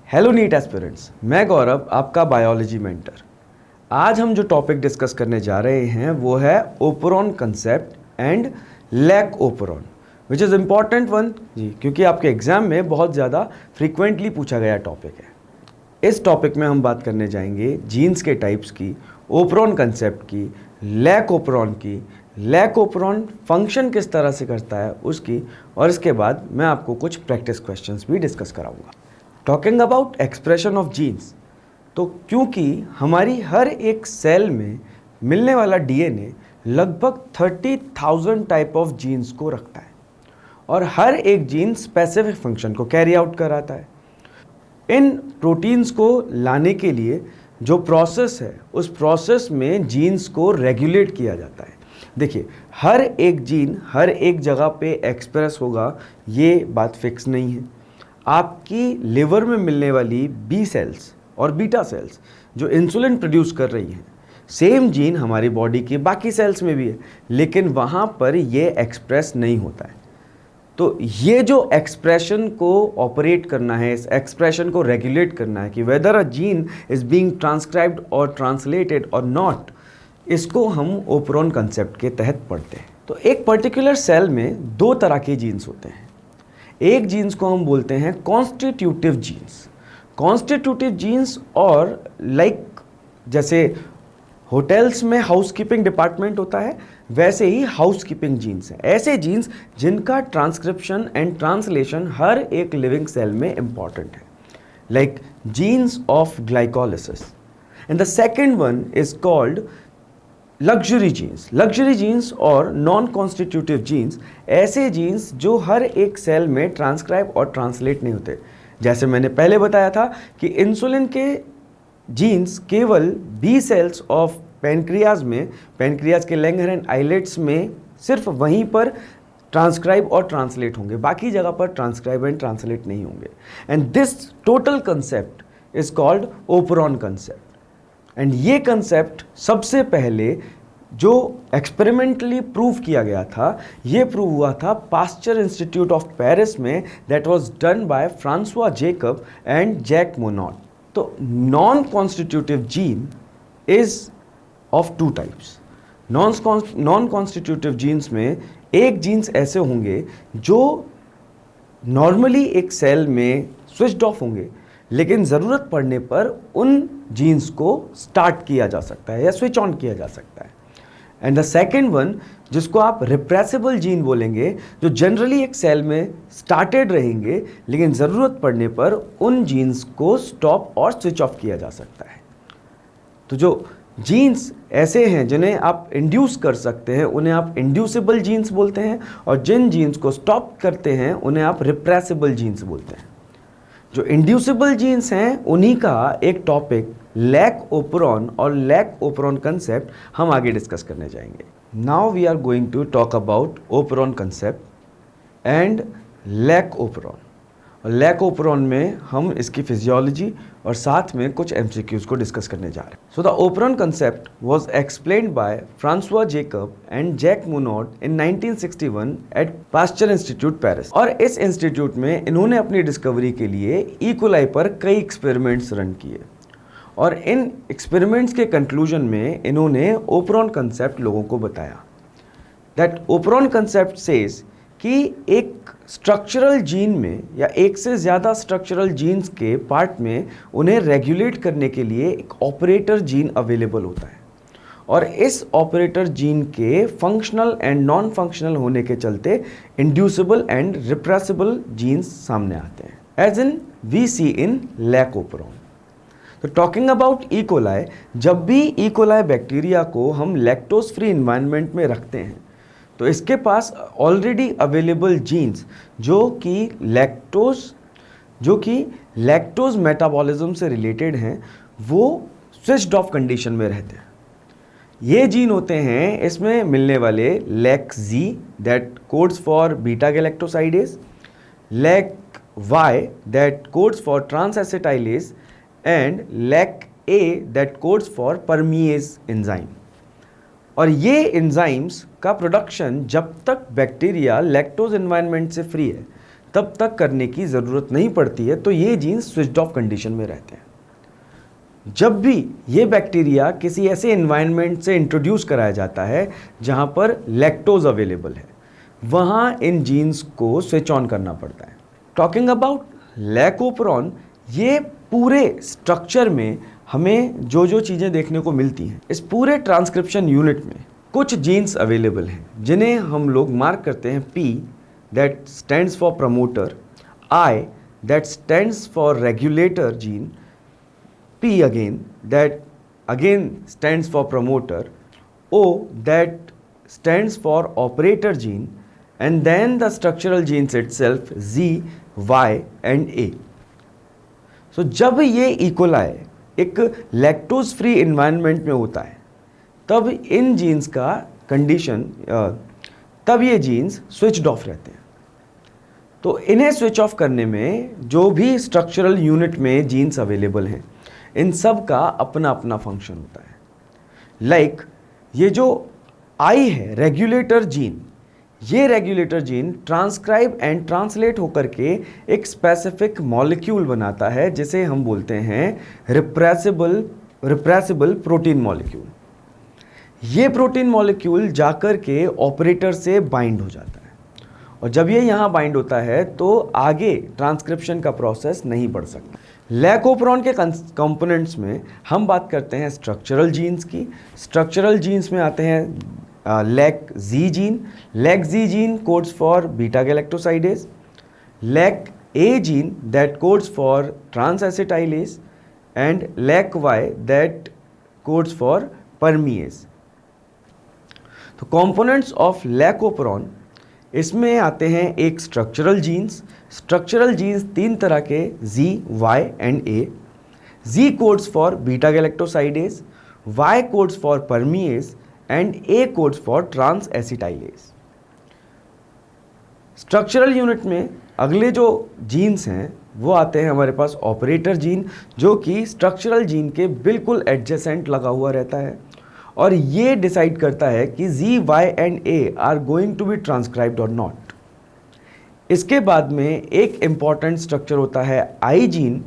Hello NEET aspirants, मैं गौरव, आपका biology mentor. आज हम जो टॉपिक डिस्कस करने जा रहे हैं वो है operon concept and lac operon, which is important one जी, क्योंकि आपके एग्जाम में बहुत ज़्यादा फ्रीक्वेंटली पूछा गया टॉपिक है। इस टॉपिक में हम बात करने जाएंगे जीन्स के टाइप्स की, ओपेरॉन कंसेप्ट की, लैक ओपेरॉन की, लैक ओपेरॉन फंक्शन किस तरह से करता है उसकी, और इसके बाद मैं आपको कुछ प्रैक्टिस क्वेश्चंस भी डिस्कस कराऊंगा। Talking about expression of genes, तो क्योंकि हमारी हर एक सेल में मिलने वाला डीएनए लगभग 30,000 टाइप ऑफ जीन्स को रखता है और हर एक जीन स्पेसिफिक फंक्शन को कैरी आउट कराता है। इन प्रोटीन्स को लाने के लिए जो प्रोसेस है उस प्रोसेस में जीन्स को रेगुलेट किया जाता है। देखिए, हर एक जीन हर एक जगह पे एक्सप्रेस होगा ये बात फिक्स नहीं है। आपकी लिवर में मिलने वाली बी सेल्स और बीटा सेल्स जो इंसुलिन प्रोड्यूस कर रही हैं, सेम जीन हमारी बॉडी के बाकी सेल्स में भी है, लेकिन वहाँ पर ये एक्सप्रेस नहीं होता है। तो ये जो एक्सप्रेशन को ऑपरेट करना है, इस एक्सप्रेशन को रेगुलेट करना है कि weather a gene is being transcribed और ट्रांसलेटेड और नॉट, इसको हम ओपेरॉन कंसेप्ट के तहत पढ़ते हैं। तो एक पर्टिकुलर सेल में दो तरह के जीन्स होते हैं। एक जीन्स को हम बोलते हैं कॉन्स्टिट्यूटिव जीन्स। कॉन्स्टिट्यूटिव जीन्स और जैसे होटल्स में हाउसकीपिंग डिपार्टमेंट होता है, वैसे ही हाउसकीपिंग जीन्स हैं। ऐसे जीन्स जिनका ट्रांसक्रिप्शन एंड ट्रांसलेशन हर एक लिविंग सेल में इंपॉर्टेंट है, like genes of glycolysis. And the second one is called luxury genes. Luxury genes और नॉन कॉन्स्टिट्यूटिव जीन्स ऐसे जीन्स जो हर एक सेल में ट्रांसक्राइब और ट्रांसलेट नहीं होते। जैसे मैंने पहले बताया था कि इंसुलिन के जीन्स केवल बी सेल्स ऑफ पैनक्रियाज में, पैनक्रियाज के लैंगरहैंस आइलेट्स में सिर्फ वहीं पर ट्रांसक्राइब और ट्रांसलेट होंगे, बाकी जगह पर ट्रांसक्राइब एंड ट्रांसलेट नहीं होंगे। And this total concept is called operon concept. And ये कंसेप्ट सबसे पहले जो एक्सपेरिमेंटली प्रूव किया गया था, ये प्रूव हुआ था पास्चर इंस्टीट्यूट ऑफ पेरिस में, that was done by Francois Jacob and Jacques Monod. तो non constitutive gene is of two types. Non constitutive genes में एक जीन्स ऐसे होंगे जो नॉर्मली एक सेल में स्विच्ड ऑफ होंगे, लेकिन ज़रूरत पड़ने पर उन जीन्स को स्टार्ट किया जा सकता है या स्विच ऑन किया जा सकता है। एंड द सेकेंड वन, जिसको आप रिप्रेसिबल जीन बोलेंगे, जो जनरली एक सेल में स्टार्टेड रहेंगे, लेकिन ज़रूरत पड़ने पर उन जीन्स को स्टॉप और स्विच ऑफ किया जा सकता है। तो जो जीन्स ऐसे हैं जिन्हें आप इंड्यूस कर सकते हैं, उन्हें आप इंड्यूसिबल जीन्स बोलते हैं, और जिन जीन्स को स्टॉप करते हैं उन्हें आप रिप्रेसिबल जीन्स बोलते हैं। जो इंड्यूसिबल जीन्स हैं उन्हीं का एक टॉपिक लैक ओपेरॉन और लैक ओपेरॉन कंसेप्ट हम आगे डिस्कस करने जाएंगे। Now we are going to talk about operon concept and lac operon. और लैक ओपेरॉन में हम इसकी फिजियोलॉजी और साथ में कुछ एमसीक्यूज को डिस्कस करने जा रहे हैं। So the operon concept was explained by Francois Jacob and Jacques Monod in 1961 at Pasteur Institute Paris. और इस इंस्टीट्यूट में इन्होंने अपनी डिस्कवरी के लिए ई कोलाई पर कई एक्सपेरिमेंट्स रन किए, और इन एक्सपेरिमेंट्स के कंक्लूजन में इन्होंने ओपेरॉन कंसेप्ट लोगों को बताया। दैट ओपेरॉन कंसेप्ट सेज कि एक स्ट्रक्चरल जीन में या एक से ज़्यादा स्ट्रक्चरल जीन्स के पार्ट में उन्हें रेगुलेट करने के लिए एक ऑपरेटर जीन अवेलेबल होता है, और इस ऑपरेटर जीन के फंक्शनल एंड नॉन फंक्शनल होने के चलते इंड्यूसिबल एंड रिप्रेसिबल जीन्स सामने आते हैं, as in we see in lac operon. तो टॉकिंग अबाउट ई कोलाई, जब भी ई कोलाई बैक्टीरिया को हम लैक्टोज फ्री इन्वायरमेंट में रखते हैं तो इसके पास ऑलरेडी अवेलेबल जीन्स जो कि लैक्टोज मेटाबॉलिज्म से रिलेटेड हैं, वो स्विच्ड ऑफ कंडीशन में रहते हैं। ये जीन होते हैं इसमें मिलने वाले lac Z, that codes for beta galactosidase, lac Y, that codes for trans acetylase, and lac A, that codes for permease enzyme. और ये एंजाइम्स का प्रोडक्शन जब तक बैक्टीरिया लैक्टोज एनवायरनमेंट से फ्री है तब तक करने की ज़रूरत नहीं पड़ती है, तो ये जीन्स स्विच्ड ऑफ कंडीशन में रहते हैं। जब भी ये बैक्टीरिया किसी ऐसे एनवायरनमेंट से इंट्रोड्यूस कराया जाता है जहाँ पर लैक्टोज अवेलेबल है, वहाँ इन जीन्स को स्विच ऑन करना पड़ता है। टॉकिंग अबाउट लैकोपरॉन, ये पूरे स्ट्रक्चर में हमें जो जो चीज़ें देखने को मिलती हैं, इस पूरे ट्रांसक्रिप्शन यूनिट में कुछ जीन्स अवेलेबल हैं जिन्हें हम लोग मार्क करते हैं P, that stands for promoter, I, that stands for regulator gene, P again, that again stands for promoter, O, that stands for operator gene, and then the structural genes itself, Z, Y and A. So जब ये E coli एक lactose free environment में होता है, तब इन jeans का condition तब ये जीन्स स्विच्ड ऑफ रहते हैं। तो इन्हें स्विच ऑफ करने में जो भी स्ट्रक्चरल यूनिट में जीन्स अवेलेबल हैं, इन सब का अपना अपना फंक्शन होता है। लाइक ये जो आई है रेगुलेटर जीन, ये regulator gene transcribe and translate होकर के एक स्पेसिफिक मॉलिक्यूल बनाता है जिसे हम बोलते हैं रिप्रेसिबल प्रोटीन मॉलिक्यूल। ये प्रोटीन मॉलिक्यूल जाकर के ऑपरेटर से बाइंड हो जाता है, और जब ये यहाँ बाइंड होता है तो आगे ट्रांसक्रिप्शन का प्रोसेस नहीं बढ़ सकता। लैकोपरॉन के कंपोनेंट्स में हम बात करते हैं स्ट्रक्चरल जीन्स की। स्ट्रक्चरल जीन्स में आते हैं lac Z gene. Lac Z gene codes for beta galactosidase, lac A gene that codes for trans acetylase, and lac Y that codes for permease. तो कंपोनेंट्स ऑफ लैकोपरॉन, इसमें आते हैं एक structural genes. Structural genes तीन तरह के, Z, Y and A। Z codes for beta galactosidase, Y codes for permease and A codes for trans acetylase. Structural unit में अगले जो जीन्स हैं वो आते हैं हमारे पास ऑपरेटर जीन, जो कि स्ट्रक्चरल जीन के बिल्कुल एडजेसेंट लगा हुआ रहता है, और ये डिसाइड करता है कि Z, Y and A are going to be transcribed और नॉट। इसके बाद में एक इम्पॉर्टेंट स्ट्रक्चर होता है I gene,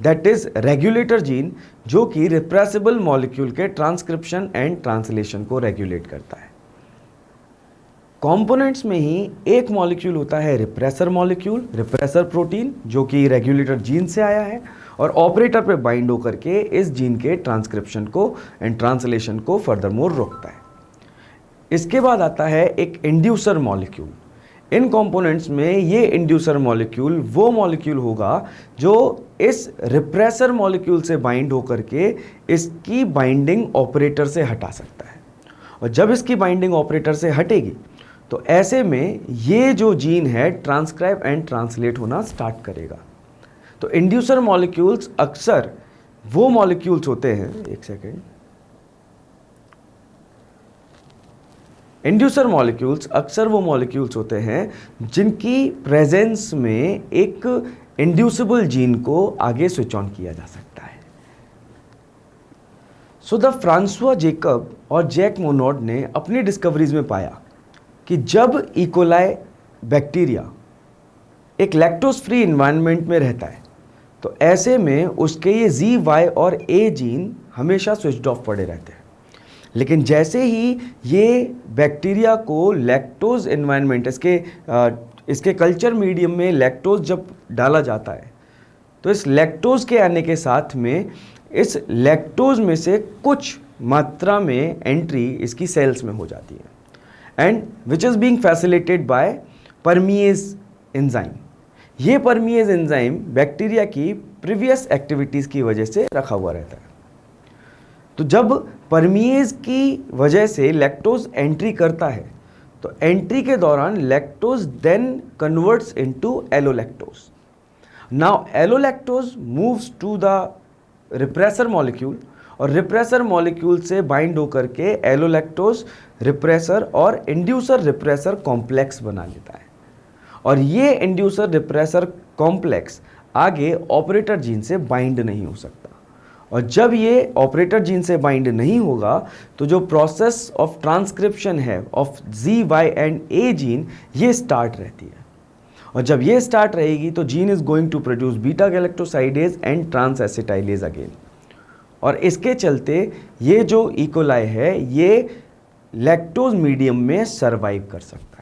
that is regulator gene, जो कि रिप्रेसिबल मॉलिक्यूल के ट्रांसक्रिप्शन एंड ट्रांसलेशन को रेगुलेट करता है। कंपोनेंट्स में ही एक मॉलिक्यूल होता है रिप्रेसर मॉलिक्यूल, रिप्रेसर प्रोटीन, जो कि रेगुलेटर जीन से आया है और ऑपरेटर पे बाइंड होकर के इस जीन के ट्रांसक्रिप्शन को एंड ट्रांसलेशन को फर्दरमोर रोकता है। इसके बाद आता है एक इंड्यूसर मॉलिक्यूल। इन कंपोनेंट्स में ये इंड्यूसर मॉलिक्यूल वो मॉलिक्यूल होगा जो इस रिप्रेसर मॉलिक्यूल से बाइंड होकर के इसकी बाइंडिंग ऑपरेटर से हटा सकता है, और जब इसकी बाइंडिंग ऑपरेटर से हटेगी तो ऐसे में ये जो जीन है ट्रांसक्राइब एंड ट्रांसलेट होना स्टार्ट करेगा। तो इंड्यूसर मॉलिक्यूल्स अक्सर वो मॉलिक्यूल्स होते हैं, एक सेकेंड, इंड्यूसर मॉलिक्यूल्स अक्सर वो मॉलिक्यूल्स होते हैं जिनकी प्रेजेंस में एक इंड्यूसिबल जीन को आगे स्विच ऑन किया जा सकता है। सो द फ्रांसुआ जेकब और जैक मोनोड ने अपनी डिस्कवरीज में पाया कि जब इकोलाई बैक्टीरिया एक लैक्टोज फ्री इन्वायरमेंट में रहता है तो ऐसे में उसके ये Z, Y और A जीन हमेशा स्विच्ड ऑफ पड़े रहते हैं। लेकिन जैसे ही ये बैक्टीरिया को लैक्टोज इन्वायरमेंट, इसके कल्चर मीडियम में लैक्टोज जब डाला जाता है तो इस लैक्टोज के आने के साथ में इस लैक्टोज में से कुछ मात्रा में एंट्री इसकी सेल्स में हो जाती है, and which is being facilitated bye परमीएज enzyme. ये परमीएज एंजाइम बैक्टीरिया की प्रीवियस एक्टिविटीज़ की वजह से रखा हुआ रहता है। तो जब परमीएज की वजह से लैक्टोज एंट्री करता है तो एंट्री के दौरान lactose then converts into allolactose. Now allolactose moves to the repressor molecule, और रिप्रेसर मॉलिक्यूल से बाइंड होकर के एलोलैक्टोज रिप्रेसर और इंड्यूसर रिप्रेसर कॉम्प्लेक्स बना लेता है, और ये इंड्यूसर रिप्रेसर कॉम्प्लेक्स आगे ऑपरेटर जीन से बाइंड नहीं हो सकता। और जब ये ऑपरेटर जीन से बाइंड नहीं होगा तो जो प्रोसेस ऑफ ट्रांसक्रिप्शन है of Z, Y and A gene, ये स्टार्ट रहती है। और जब ये स्टार्ट रहेगी तो gene is going to produce beta galactosidase and transacetylase again, और इसके चलते ये जो इकोलाई है ये लैक्टोज मीडियम में सर्वाइव कर सकता है।